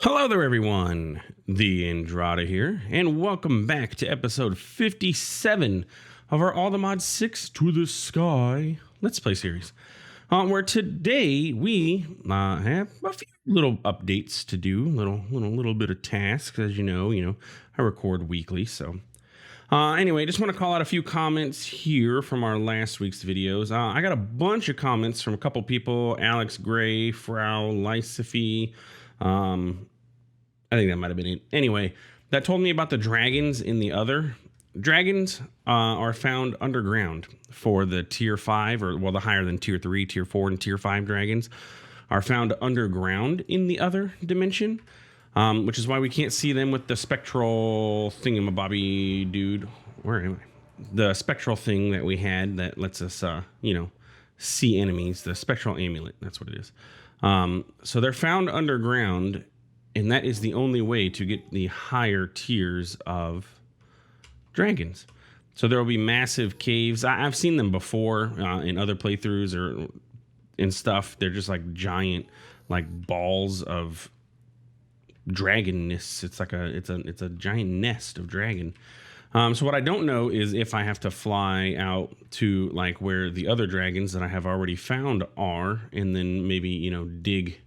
Hello there, everyone. TheAndrata here, and welcome back to episode 57 of our All the Mods 6 to the Sky Let's Play series. Where today we have a few little updates to do, little bit of tasks. As you know, I record weekly, so. Anyway, just want to call out a few comments here from our last week's videos. I got a bunch of comments from a couple people: Alex Gray, Frau Lysifi, I think that might have been it. Anyway, that told me about the dragons in the other. Dragons are found underground for the tier 5, or well, the higher than tier 3, tier 4, and tier 5 dragons are found underground in the other dimension, which is why we can't see them with the spectral thingamabobby dude. Where am I? The spectral thing that we had that lets us, see enemies. The spectral amulet. That's what it is. So they're found underground, and that is the only way to get the higher tiers of dragons. So there will be massive caves. I've seen them before in other playthroughs or in stuff. They're just like giant, like balls of dragonness. It's like it's a giant nest of dragon. So what I don't know is if I have to fly out to like where the other dragons that I have already found are, and then maybe dig.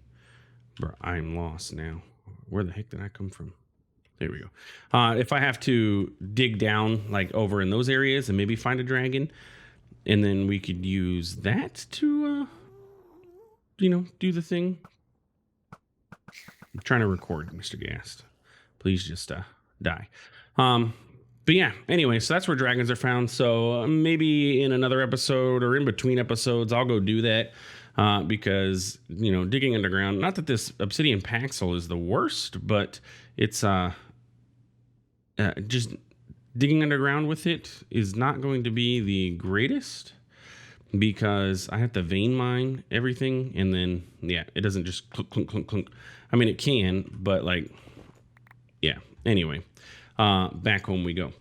Bro, I'm lost now. Where the heck did I come from? There we go. If I have to dig down like over in those areas and maybe find a dragon, and then we could use that to, do the thing. I'm trying to record, Mr. Gast. Please just die. But yeah, anyway, so that's where dragons are found. So maybe in another episode or in between episodes, I'll go do that. Because digging underground, not that this obsidian paxel is the worst, but it's just digging underground with it is not going to be the greatest, because I have to vein mine everything, and then it doesn't just clunk clunk clunk clunk. I mean, it can, but anyway, back home we go.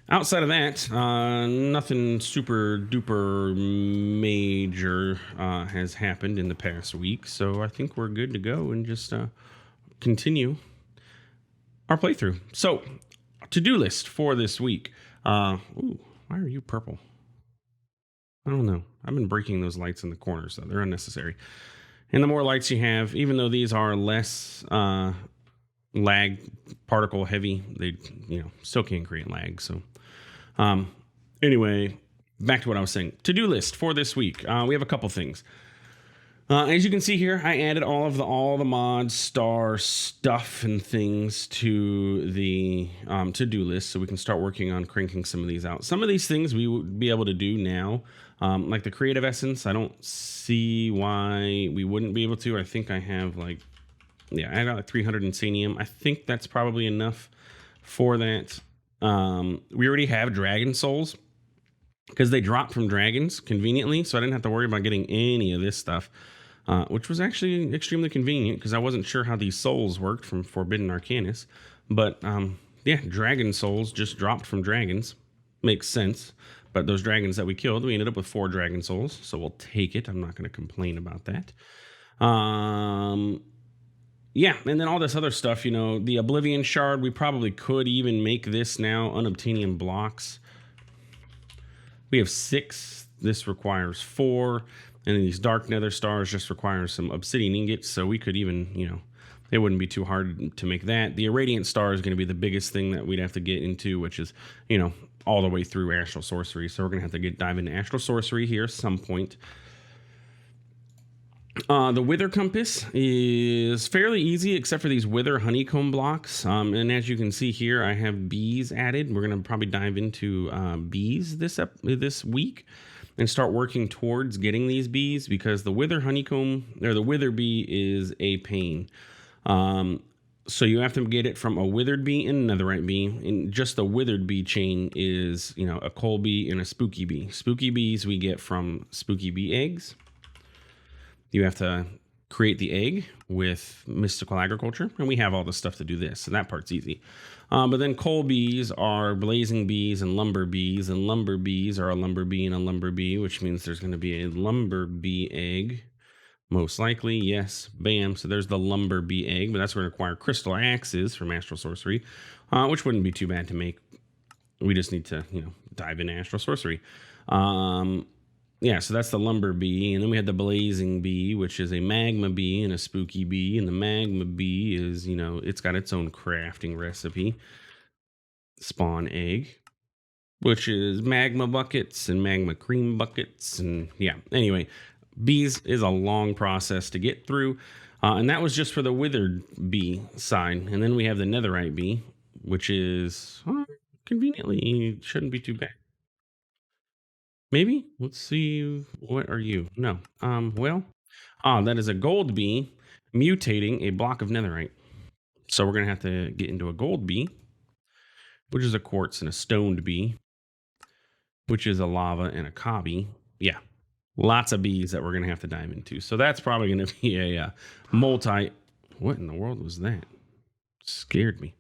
Outside of that, nothing super duper major has happened in the past week, so I think we're good to go and just continue our playthrough. So, to-do list for this week. Why are you purple? I don't know. I've been breaking those lights in the corners, so they're unnecessary. And the more lights you have, even though these are less lag particle heavy, they still can create lag. So anyway, back to what I was saying. To-do list for this week. We have a couple things. As you can see here, I added all the mods star stuff and things to the to-do list, so we can start working on cranking some of these out. Some of these things we would be able to do now, like the creative essence. I don't see why we wouldn't be able to. I think I have I got like 300 insanium. I think that's probably enough for that. We already have dragon souls because they drop from dragons conveniently, so I didn't have to worry about getting any of this stuff, which was actually extremely convenient because I wasn't sure how these souls worked from Forbidden Arcanus. But dragon souls just dropped from dragons. Makes sense. But those dragons that we killed, we ended up with 4 dragon souls, so we'll take it. I'm not going to complain about that. And then all this other stuff, the Oblivion Shard, we probably could even make this now unobtainium blocks. We have 6. This requires 4. And then these Dark Nether Stars just require some obsidian ingots. So we could even, it wouldn't be too hard to make that. The Irradiant Star is going to be the biggest thing that we'd have to get into, which is, all the way through Astral Sorcery. So we're going to have to dive into Astral Sorcery here at some point. The Wither Compass is fairly easy, except for these Wither Honeycomb blocks. And as you can see here, I have bees added. We're going to probably dive into bees this week and start working towards getting these bees, because the Wither Honeycomb, or the Wither Bee, is a pain. So you have to get it from a Withered Bee and a Netherite Bee. And just the Withered Bee chain is, a Coal Bee and a Spooky Bee. Spooky Bees we get from Spooky Bee eggs. You have to create the egg with mystical agriculture, and we have all the stuff to do this, so that part's easy. But then coal bees are blazing bees and lumber bees are a lumber bee and a lumber bee, which means there's going to be a lumber bee egg Most likely, yes. Bam. So there's the lumber bee egg, but that's going to require crystal axes from Astral Sorcery, which wouldn't be too bad to make. We just need to, dive into Astral Sorcery. Yeah, so that's the lumber bee. And then we had the blazing bee, which is a magma bee and a spooky bee. And the magma bee is, it's got its own crafting recipe. Spawn egg, which is magma buckets and magma cream buckets. And yeah, anyway, bees is a long process to get through. And that was just for the withered bee side. And then we have the netherite bee, which is conveniently shouldn't be too bad. Maybe. Let's see. What are you? No. That is a gold bee mutating a block of netherite. So we're going to have to get into a gold bee, which is a quartz, and a stoned bee, which is a lava and a cobby. Yeah. Lots of bees that we're going to have to dive into. So that's probably going to be a multi. What in the world was that? Scared me.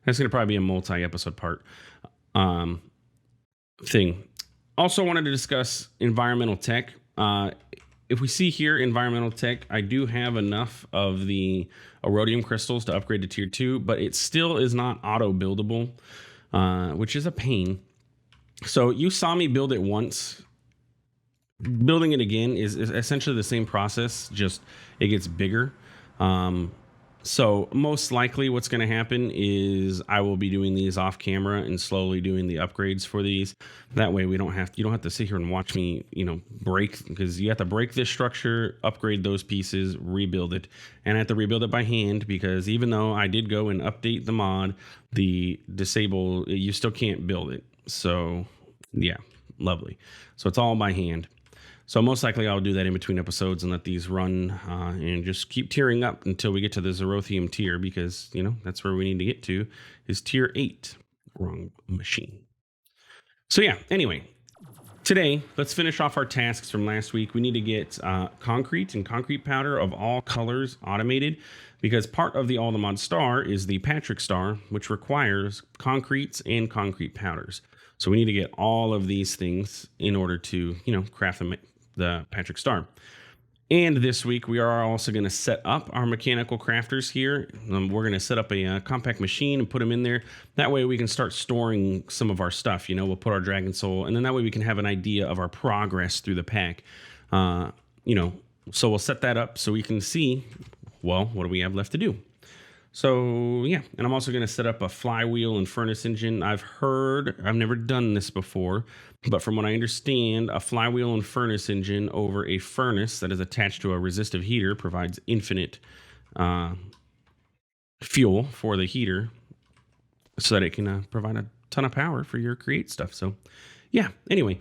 That's going to probably be a multi-episode part thing. Also wanted to discuss environmental tech. If we see here environmental tech, I do have enough of the erodium crystals to upgrade to tier 2, but it still is not auto buildable, which is a pain. So you saw me build it once. Building it again is essentially the same process, just it gets bigger. So most likely what's going to happen is I will be doing these off camera and slowly doing the upgrades for these. That way you don't have to sit here and watch me, break, because you have to break this structure, upgrade those pieces, rebuild it. And I have to rebuild it by hand, because even though I did go and update the mod, the disable, you still can't build it. So yeah, lovely. So it's all by hand. So most likely I'll do that in between episodes and let these run and just keep tiering up until we get to the Zerothium tier, because, that's where we need to get to, is tier 8. Wrong machine. So yeah, anyway, today, let's finish off our tasks from last week. We need to get concrete and concrete powder of all colors automated, because part of the All the Mod Star is the Patrick Star, which requires concretes and concrete powders. So we need to get all of these things in order to, craft the Patrick Star. And this week we are also going to set up our mechanical crafters here. We're going to set up a compact machine and put them in there. That way we can start storing some of our stuff. We'll put our Dragon Soul, and then that way we can have an idea of our progress through the pack. So we'll set that up so we can see, well, what do we have left to do? So yeah, and I'm also going to set up a flywheel and furnace engine. I've never done this before, but from what I understand, a flywheel and furnace engine over a furnace that is attached to a resistive heater provides infinite fuel for the heater, so that it can provide a ton of power for your create stuff. So yeah, anyway,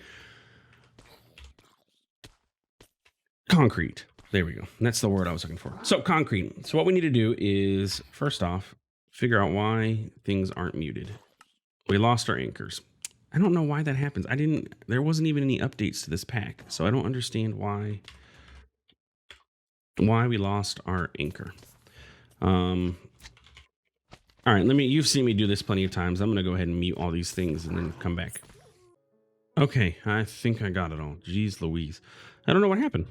concrete. There we go. That's the word I was looking for. So concrete. So what we need to do is, first off, figure out why things aren't muted. We lost our anchors. I don't know why that happens. There wasn't even any updates to this pack, so I don't understand why we lost our anchor. All right, you've seen me do this plenty of times. I'm going to go ahead and mute all these things and then come back. Okay, I think I got it all. Jeez Louise. I don't know what happened.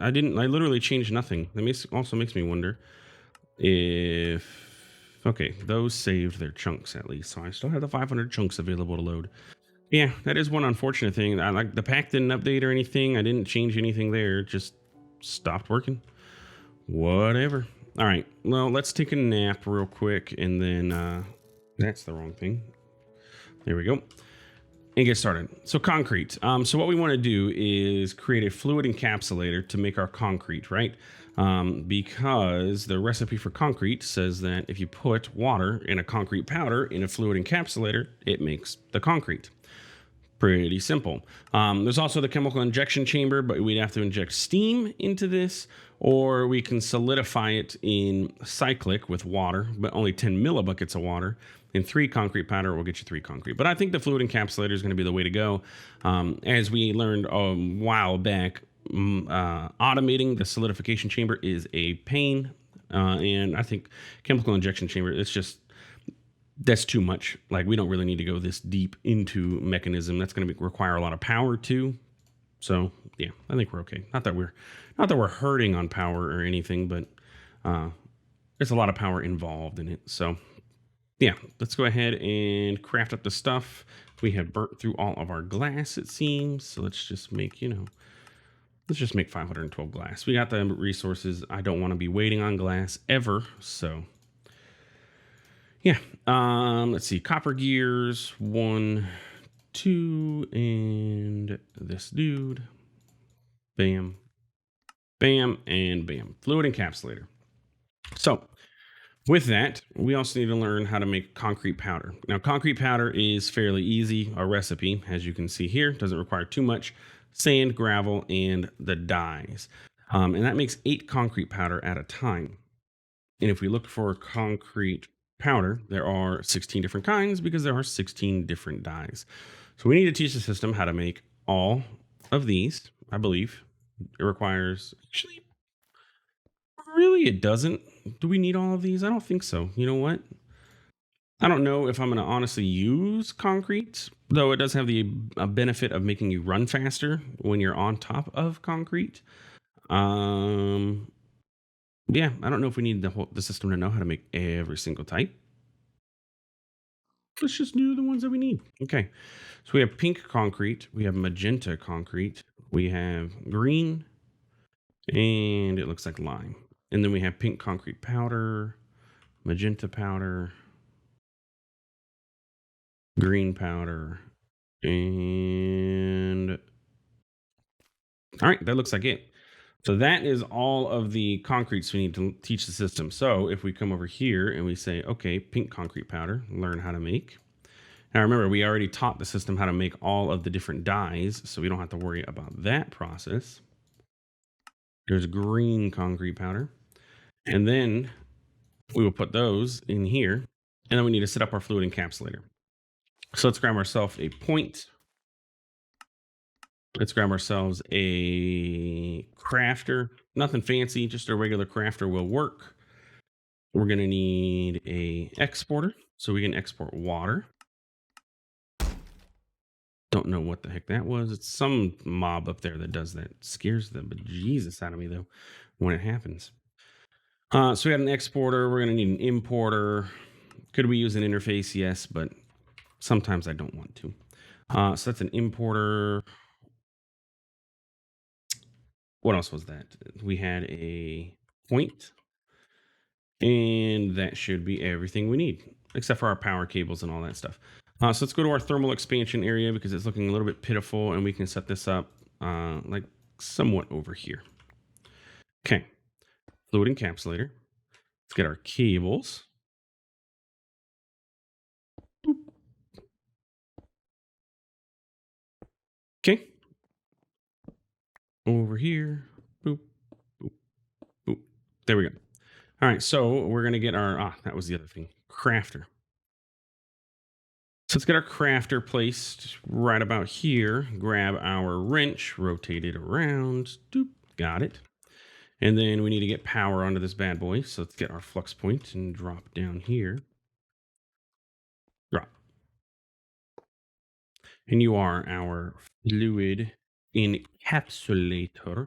I literally changed nothing. That also makes me wonder if... Okay, those saved their chunks at least, so I still have the 500 chunks available to load. Yeah, that is one unfortunate thing. The pack didn't update or anything. I didn't change anything there. It just stopped working. Whatever. All right, well, let's take a nap real quick, and then... that's the wrong thing. There we go. And get started. So concrete. So what we want to do is create a fluid encapsulator to make our concrete, right? Because the recipe for concrete says that if you put water in a concrete powder in a fluid encapsulator, it makes the concrete. Pretty simple. There's also the chemical injection chamber, but we'd have to inject steam into this, or we can solidify it in cyclic with water, but only 10 millibuckets of water. And 3 concrete powder will get you 3 concrete. But I think the fluid encapsulator is going to be the way to go. As we learned a while back, automating the solidification chamber is a pain. And I think chemical injection chamber, that's too much. Like, we don't really need to go this deep into mechanism. That's going to require a lot of power too. So yeah, I think we're okay. Not that we're hurting on power or anything, but there's a lot of power involved in it. So yeah, let's go ahead and craft up the stuff. We have burnt through all of our glass, it seems. So let's just make, let's just make 512 glass. We got the resources. I don't want to be waiting on glass ever. So yeah, let's see. Copper gears, 1, 2, and this dude. Bam, bam, and bam. Fluid encapsulator. So with that, we also need to learn how to make concrete powder. Now, concrete powder is fairly easy. Our recipe, as you can see here, doesn't require too much sand, gravel, and the dyes. And that makes 8 concrete powder at a time. And if we look for concrete powder, there are 16 different kinds because there are 16 different dyes. So we need to teach the system how to make all of these, I believe. It requires, actually, really, it doesn't. Do we need all of these? I don't think so. You know what? I don't know if I'm going to honestly use concrete, though it does have the benefit of making you run faster when you're on top of concrete. Um, yeah, I don't know if we need the system to know how to make every single type. Let's just do the ones that we need. Okay, so we have pink concrete, we have magenta concrete, we have green, and it looks like lime. And then we have pink concrete powder, magenta powder, green powder, and all right, that looks like it. So that is all of the concretes we need to teach the system. So if we come over here and we say, okay, pink concrete powder, learn how to make. Now remember, we already taught the system how to make all of the different dyes, so we don't have to worry about that process. There's green concrete powder. And then we will put those in here. And then we need to set up our fluid encapsulator. So let's grab ourselves a point. Let's grab ourselves a crafter. Nothing fancy, just a regular crafter will work. We're going to need a exporter so we can export water. Don't know what the heck that was. It's some mob up there that does that. Scares the bejesus out of me though when it happens. So we got an exporter. We're going to need an importer. Could we use an interface? Yes, but sometimes I don't want to. So that's an importer. What else was that? We had a point, and that should be everything we need, except for our power cables and all that stuff. So let's go to our thermal expansion area because it's looking a little bit pitiful, and we can set this up like somewhat over here. Okay, fluid encapsulator. Let's get our cables. Boop. Okay, over here. Boop, boop, boop. There we go. All right, so we're gonna get our that was the other thing, crafter. So let's get our crafter placed right about here. Grab our wrench, rotate it around. Doop, got it. And then we need to get power onto this bad boy. So let's get our flux point and drop down here. Drop. And you are our fluid encapsulator.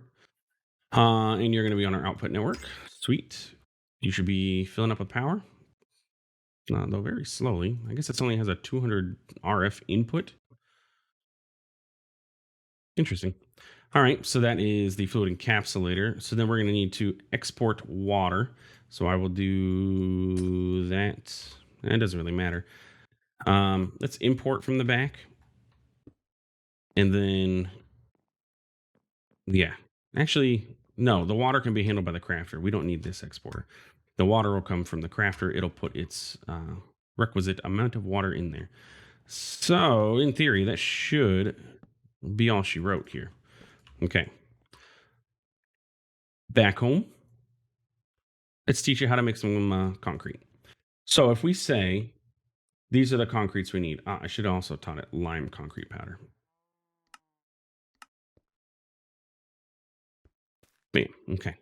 And you're going to be on our output network. Sweet. You should be filling up with power. Though very slowly. I guess it only has a 200 RF input. Interesting. All right, so that is the fluid encapsulator. So then we're going to need to export water. So I will do that. It doesn't really matter. Let's import from the back. And then, yeah. Actually, no, the water can be handled by the crafter. We don't need this exporter. The water will come from the crafter. It'll put its requisite amount of water in there. So, in theory, that should be all she wrote here. Okay. Back home. Let's teach you how to make some concrete. So if we say these are the concretes we need, I should have also taught it lime concrete powder. Bam. Okay.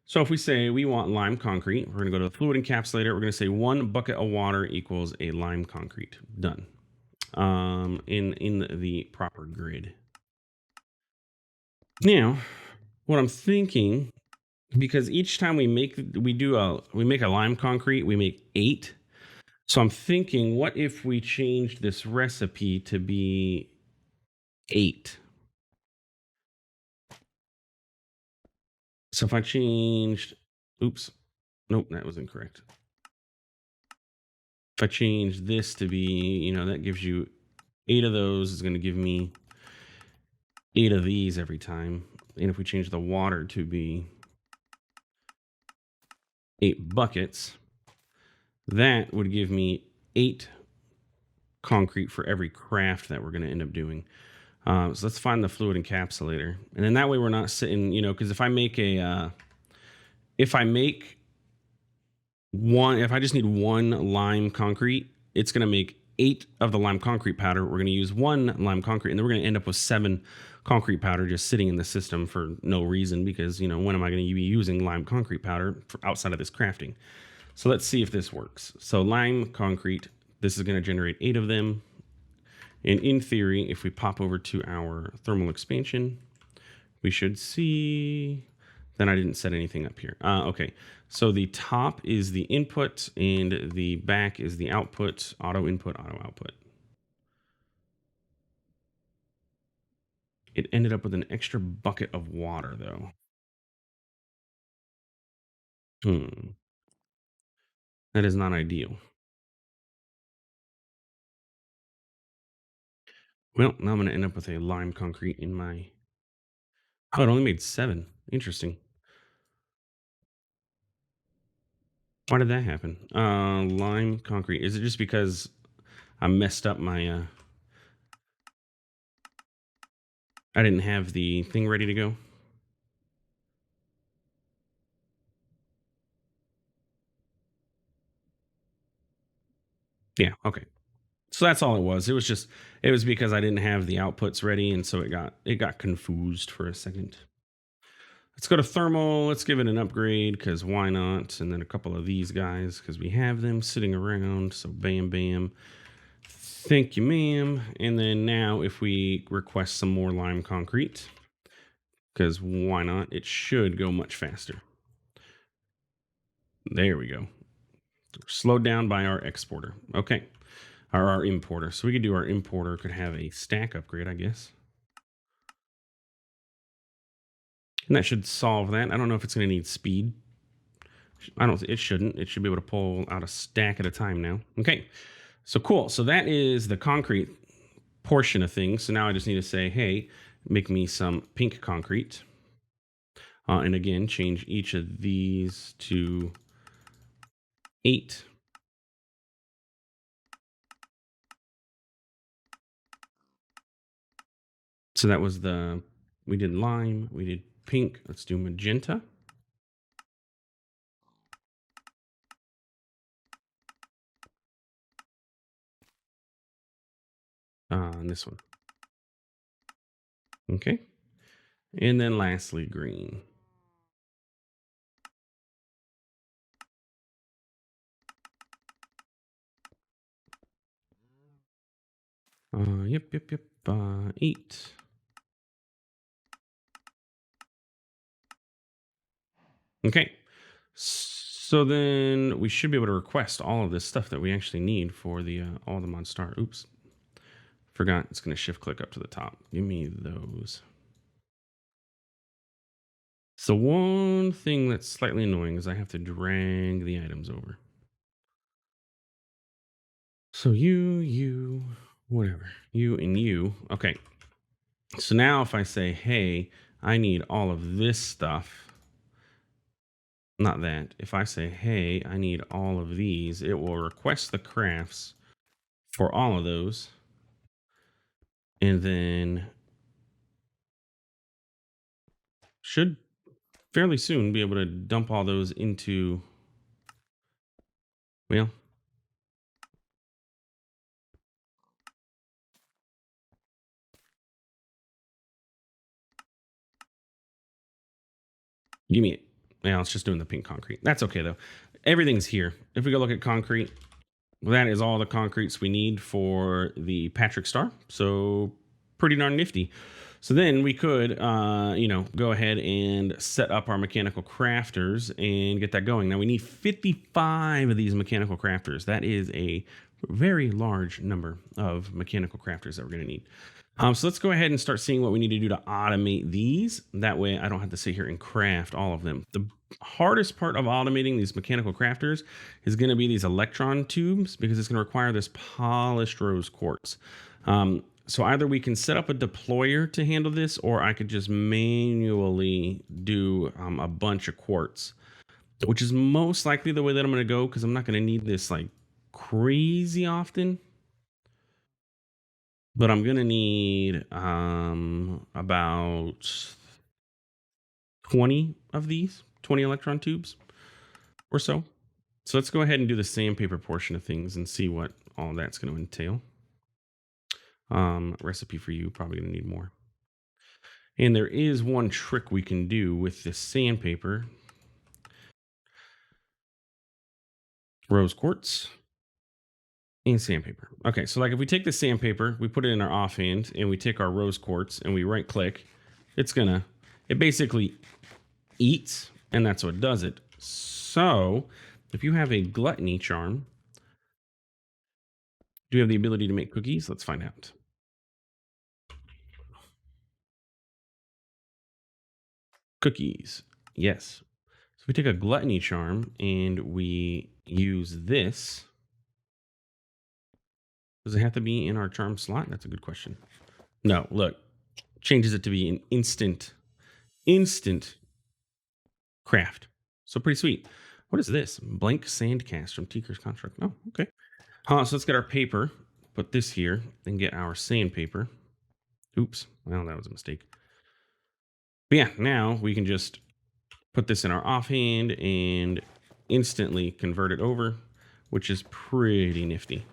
So if we say we want lime concrete, we're going to go to the fluid encapsulator. We're going to say 1 bucket of water equals a lime concrete. Done. In the proper grid. Now, what I'm thinking, because each time we make a lime concrete, we make 8. So I'm thinking, what if we changed this recipe to be 8? So if I changed, oops, nope, that was incorrect. If I change this to be, that gives you 8 of those, is going to give me 8 of these every time. And if we change the water to be 8 buckets, that would give me 8 concrete for every craft that we're going to end up doing. So let's find the fluid encapsulator, and then that way we're not sitting, because if I make if I just need 1 lime concrete, it's going to make 8 of the lime concrete powder. We're going to use 1 lime concrete, and then we're going to end up with 7 concrete powder just sitting in the system for no reason, because when am I going to be using lime concrete powder for outside of this crafting? So let's see if this works. So lime concrete, this is going to generate 8 of them. And in theory, if we pop over to our thermal expansion, we should see. Then I didn't set anything up here. Okay, so the top is the input and the back is the output. Auto input, auto output. It ended up with an extra bucket of water, though. That is not ideal. Well, now I'm going to end up with a lime concrete in my. Oh, it only made 7. Interesting. Why did that happen? Lime concrete. Is it just because I messed up my I didn't have the thing ready to go? Yeah, okay. So that's all it was. It was because I didn't have the outputs ready, and so it got confused for a second. Let's go to thermal. Let's give it an upgrade, because why not? And then a couple of these guys, because we have them sitting around. So bam, bam. Thank you, ma'am. And then now if we request some more lime concrete, because why not? It should go much faster. There we go. Slowed down by our exporter. Okay. Or our importer. So we could do our importer, could have a stack upgrade, I guess. And that should solve that. I don't know if it's going to need speed. It shouldn't. It should be able to pull out a stack at a time now. Okay. So cool. So that is the concrete portion of things. So now I just need to say, hey, make me some pink concrete. And again, change each of these to 8. So that was we did lime, we did pink. Let's do magenta. And this one. Okay. And then lastly, green. Yep. 8. Okay. So then we should be able to request all of this stuff that we actually need for the all the mod star. Oops. Forgot it's going to shift click up to the top. Give me those. So one thing that's slightly annoying is I have to drag the items over. So you, whatever. You and you. Okay. So now if I say, hey, I need all of this stuff. Not that. If I say, hey, I need all of these, it will request the crafts for all of those. And then should fairly soon be able to dump all those into, well, give me it. Yeah, it's just doing the pink concrete. That's okay though. Everything's here. If we go look at concrete, that is all the concretes we need for the Patrick Star. So pretty darn nifty. So then we could, go ahead and set up our mechanical crafters and get that going. Now we need 55 of these mechanical crafters. That is a very large number of mechanical crafters that we're going to need. So let's go ahead and start seeing what we need to do to automate these. That way I don't have to sit here and craft all of them. The hardest part of automating these mechanical crafters is going to be these electron tubes, because it's going to require this polished rose quartz. So either we can set up a deployer to handle this, or I could just manually do a bunch of quartz, which is most likely the way that I'm going to go, because I'm not going to need this like crazy often. But I'm going to need about 20 of these, 20 electron tubes or so. So let's go ahead and do the sandpaper portion of things and see what all that's going to entail. Recipe for you, probably going to need more. And there is one trick we can do with this sandpaper. Rose quartz and sandpaper. Okay, so like if we take the sandpaper, we put it in our offhand, and we take our rose quartz and we right click, it basically eats, and that's what does it. So if you have a gluttony charm, do you have the ability to make cookies? Let's find out. Cookies. Yes. So we take a gluttony charm and we use this. Does it have to be in our charm slot? That's a good question. No, look, changes it to be an instant craft. So pretty sweet. What is this? Blank sand cast from Tinker's Construct. Oh, okay. So let's get our paper, put this here, and get our sandpaper. Oops. Well, that was a mistake. But yeah, now we can just put this in our offhand and instantly convert it over, which is pretty nifty.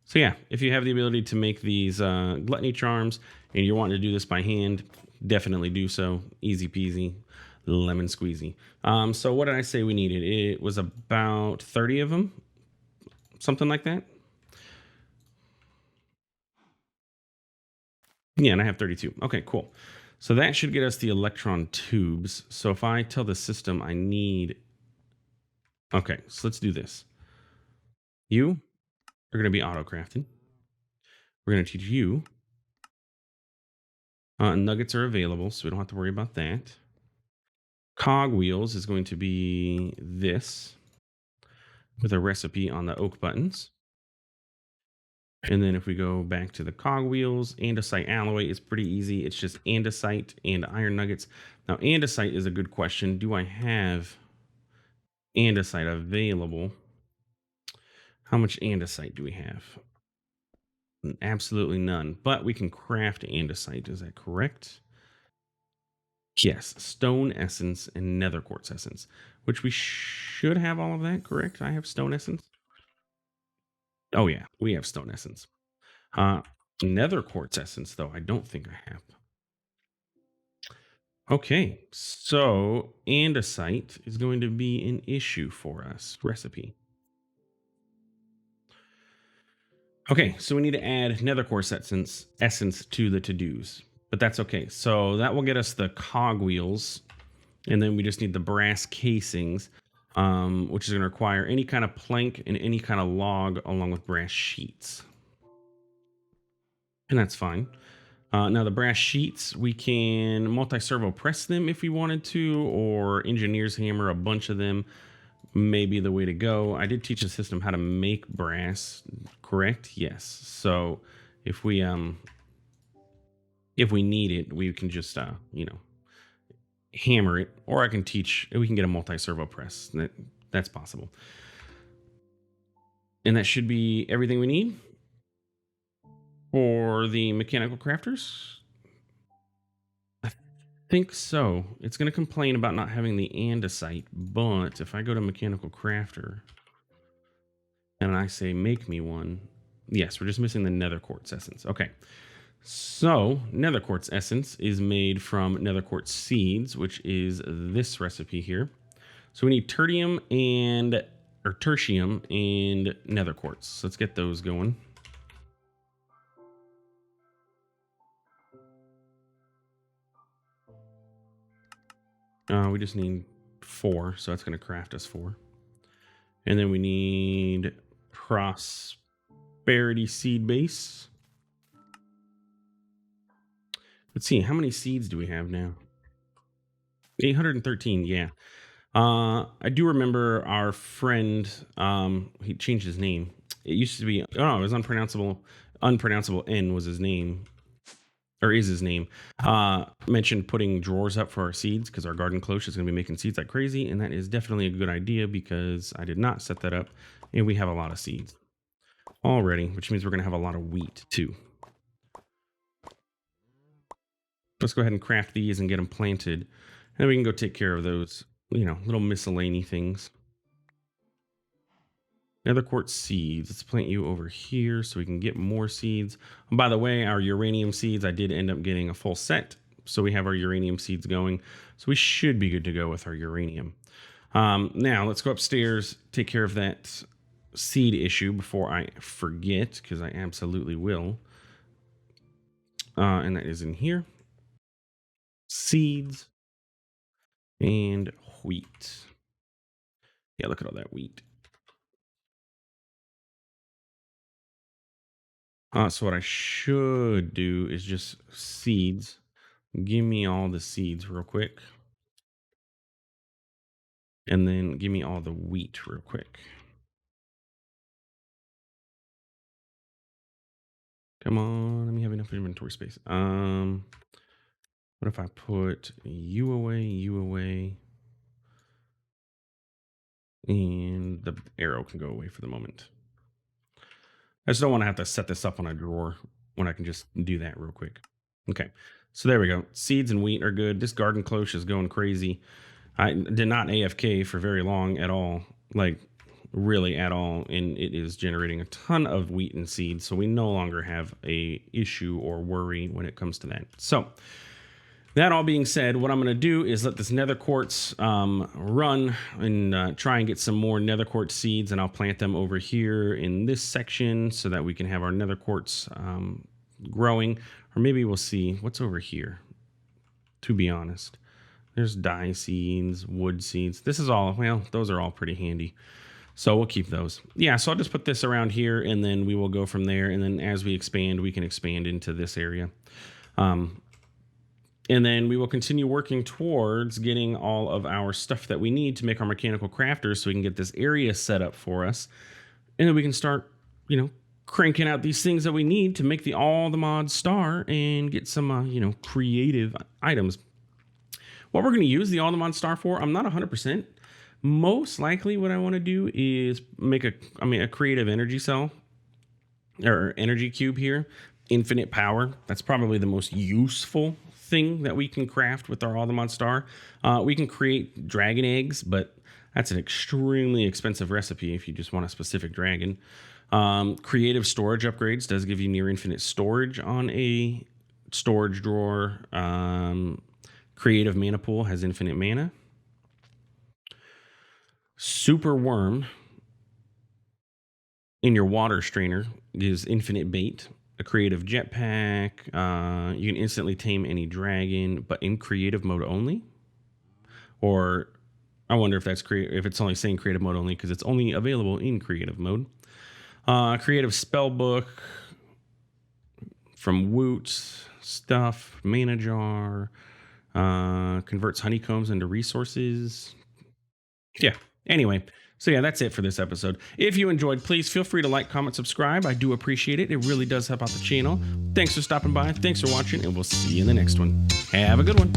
So yeah, if you have the ability to make these gluttony charms and you're wanting to do this by hand, definitely do so. Easy peasy, lemon squeezy. So what did I say we needed? It was about 30 of them, something like that. Yeah, and I have 32. Okay, cool. So that should get us the electron tubes. So if I tell the system I need... Okay, so let's do this. You are going to be auto-crafted. We're going to teach you. Nuggets are available, so we don't have to worry about that. Cogwheels is going to be this with a recipe on the oak buttons. And then if we go back to the cogwheels, andesite alloy is pretty easy. It's just andesite and iron nuggets. Now, andesite is a good question. Do I have andesite available? How much andesite do we have? Absolutely none, but we can craft andesite. Is that correct? Yes, stone essence and nether quartz essence, which we should have all of that, correct? I have stone essence. Oh yeah, we have stone essence. Nether quartz essence, though, I don't think I have. Okay, so andesite is going to be an issue for us. Recipe. Okay, so we need to add nether quartz essence to the to-dos, but that's okay. So that will get us the cogwheels, and then we just need the brass casings, which is going to require any kind of plank and any kind of log along with brass sheets. And that's fine. Now the brass sheets, we can multi-servo press them if we wanted to, or engineer's hammer a bunch of them. Maybe the way to go. I did teach the system how to make brass, correct? Yes. So if we need it, we can just hammer it, or we can get a multi-servo press. That's possible. And that should be everything we need for the mechanical crafters. I think so. It's going to complain about not having the andesite, but if I go to mechanical crafter and I say make me one, yes, we're just missing the nether quartz essence. Okay. So nether quartz essence is made from nether quartz seeds, which is this recipe here. So we need tertium and nether quartz. So let's get those going. We just need 4, so that's going to craft us 4. And then we need prosperity seed base. Let's see, how many seeds do we have now? 813, yeah. I do remember our friend, he changed his name. It used to be, it was unpronounceable N was his name, or is his name. Mentioned putting drawers up for our seeds because our garden cloche is going to be making seeds like crazy, and that is definitely a good idea because I did not set that up, and we have a lot of seeds already, which means we're going to have a lot of wheat too. Let's go ahead and craft these and get them planted, and then we can go take care of those, little miscellaneous things. Nether quartz seeds. Let's plant you over here so we can get more seeds. And by the way, our uranium seeds, I did end up getting a full set. So we have our uranium seeds going. So we should be good to go with our uranium. Now let's go upstairs, take care of that seed issue before I forget, because I absolutely will. And that is in here. Seeds and wheat. Yeah, look at all that wheat. So what I should do is just seeds. Give me all the seeds real quick. And then give me all the wheat real quick. Come on, let me have enough inventory space. What if I put you away, and the arrow can go away for the moment. I just don't want to have to set this up on a drawer when I can just do that real quick. Okay, so there we go. Seeds and wheat are good. This garden cloche is going crazy. I did not AFK for very long at all, like really at all, and it is generating a ton of wheat and seeds, so we no longer have a issue or worry when it comes to that. So that all being said, what I'm going to do is let this nether quartz run and try and get some more nether quartz seeds, and I'll plant them over here in this section so that we can have our nether quartz growing. Or maybe we'll see what's over here, to be honest. There's dye seeds, wood seeds. This is all, well, those are all pretty handy. So we'll keep those. Yeah, so I'll just put this around here, and then we will go from there. And then as we expand, we can expand into this area. And then we will continue working towards getting all of our stuff that we need to make our mechanical crafters so we can get this area set up for us. And then we can start, cranking out these things that we need to make all the mods star and get some, creative items. What we're going to use the all the mods star for, I'm not 100%. Most likely what I want to do is make a creative energy cell or energy cube here. Infinite power. That's probably the most useful thing that we can craft with our all the mod star. We can create dragon eggs, but that's an extremely expensive recipe if you just want a specific dragon. Creative storage upgrades does give you near infinite storage on a storage drawer. Creative mana pool has infinite mana. Super worm in your water strainer gives infinite bait. A creative jetpack. You can instantly tame any dragon, but in creative mode only. Or I wonder if that's if it's only saying creative mode only because it's only available in creative mode. Creative spell book from Woot stuff. Mana jar. Converts honeycombs into resources. Yeah. Anyway. So yeah, that's it for this episode. If you enjoyed, please feel free to like, comment, subscribe. I do appreciate it. It really does help out the channel. Thanks for stopping by. Thanks for watching, and we'll see you in the next one. Have a good one.